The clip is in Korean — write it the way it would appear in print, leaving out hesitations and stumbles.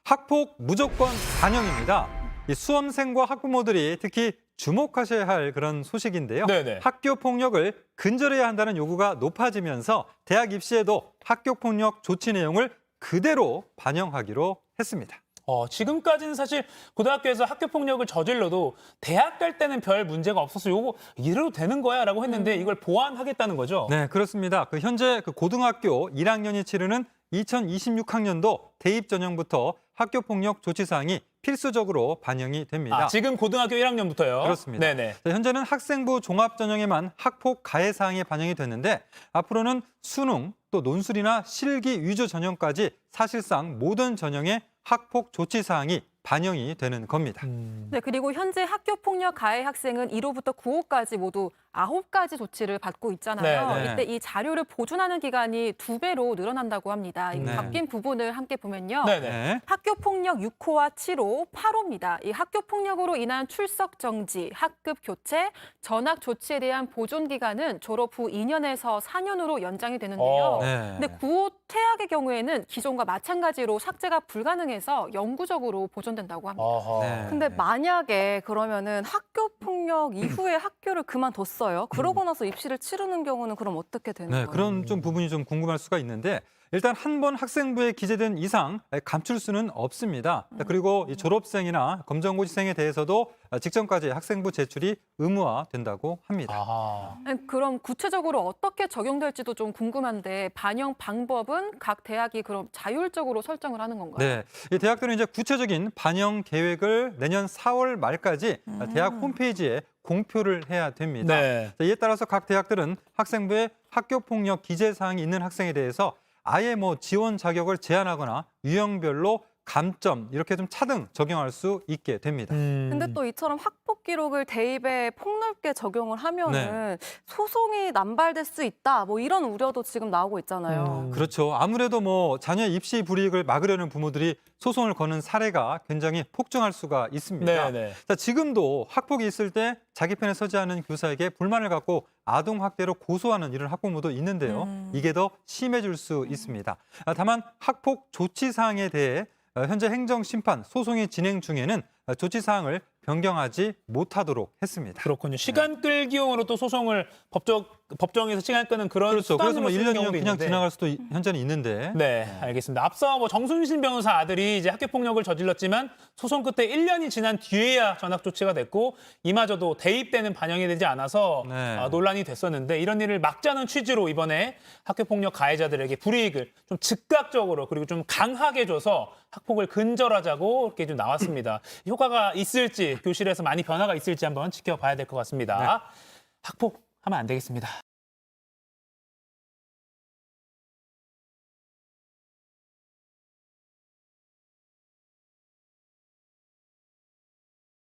학폭 무조건 반영입니다. 이 수험생과 학부모들이 특히 주목하셔야 할 그런 소식인데요. 네네. 학교 폭력을 근절해야 한다는 요구가 높아지면서 대학 입시에도 학교 폭력 조치 내용을 그대로 반영하기로 했습니다. 지금까지는 사실 고등학교에서 학교 폭력을 저질러도 대학 갈 때는 별 문제가 없어서 요거 이래도 되는 거야라고 했는데 이걸 보완하겠다는 거죠. 네, 그렇습니다. 현재 고등학교 1학년이 치르는 2026학년도 대입 전형부터 학교 폭력 조치 사항이 필수적으로 반영이 됩니다. 지금 고등학교 1학년부터요? 그렇습니다. 네네. 현재는 학생부 종합 전형에만 학폭 가해 사항이 반영이 됐는데 앞으로는 수능 또 논술이나 실기 위주 전형까지 사실상 모든 전형에 학폭 조치 사항이 반영이 되는 겁니다. 네, 그리고 현재 학교 폭력 가해 학생은 1호부터 9호까지 모두 9가지 조치를 받고 있잖아요. 네, 네. 이때 이 자료를 보존하는 기간이 2배로 늘어난다고 합니다. 이 네. 바뀐 부분을 함께 보면요. 네네. 네. 학교 폭력 6호와 7호, 8호입니다. 이 학교 폭력으로 인한 출석 정지, 학급 교체, 전학 조치에 대한 보존 기간은 졸업 후 2년에서 4년으로 연장이 되는데요. 네. 근데 9호 퇴학의 경우에는 기존과 마찬가지로 삭제가 불가능해서 영구적으로 보존된다고 합니다. 어허. 네. 근데 만약에 그러면은 학교 폭력 이후에 학교를 그만뒀어요. 그러고 나서 입시를 치르는 경우는 그럼 어떻게 되는 네, 거예요? 그런 좀 부분이 좀 궁금할 수가 있는데 일단 한 번 학생부에 기재된 이상 감출 수는 없습니다. 그리고 이 졸업생이나 검정고시생에 대해서도 직전까지 학생부 제출이 의무화된다고 합니다. 아하. 그럼 구체적으로 어떻게 적용될지도 좀 궁금한데 반영 방법은 각 대학이 그럼 자율적으로 설정을 하는 건가요? 네, 이 대학들은 이제 구체적인 반영 계획을 내년 4월 말까지 대학 홈페이지에 공표를 해야 됩니다. 네. 이에 따라서 각 대학들은 학생부에 학교 폭력 기재 사항이 있는 학생에 대해서 아예 지원 자격을 제한하거나 유형별로 감점 이렇게 좀 차등 적용할 수 있게 됩니다. 근데 또 이처럼 학폭 기록을 대입에 폭넓게 적용을 하면은 소송이 남발될 수 있다. 뭐 이런 우려도 지금 나오고 있잖아요. 그렇죠. 아무래도 자녀의 입시 불이익을 막으려는 부모들이 소송을 거는 사례가 굉장히 폭증할 수가 있습니다. 네네. 자, 지금도 학폭이 있을 때 자기 편에 서지 않은 교사에게 불만을 갖고 아동 학대로 고소하는 이런 학부모도 있는데요. 이게 더 심해질 수 있습니다. 다만 학폭 조치 사항에 대해 현재 행정심판 소송이 진행 중에는 조치 사항을 변경하지 못하도록 했습니다. 그렇군요. 시간 끌기용으로 또 소송을 법정에서 시간 끄는 그런 그렇죠. 그래서 수단으로 쓰는 1년이면 경우도 그냥 있는데. 지나갈 수도 현재는 있는데. 네, 알겠습니다. 앞서 정순신 변호사 아들이 이제 학교 폭력을 저질렀지만 소송 끝에 1년이 지난 뒤에야 전학 조치가 됐고 이마저도 대입 때는 반영이 되지 않아서 네. 논란이 됐었는데 이런 일을 막자는 취지로 이번에 학교 폭력 가해자들에게 불이익을 좀 즉각적으로 그리고 좀 강하게 줘서 학폭을 근절하자고 이렇게 좀 나왔습니다. 효과가 있을지 교실에서 많이 변화가 있을지 한번 지켜봐야 될 것 같습니다. 학폭 하면 안 되겠습니다.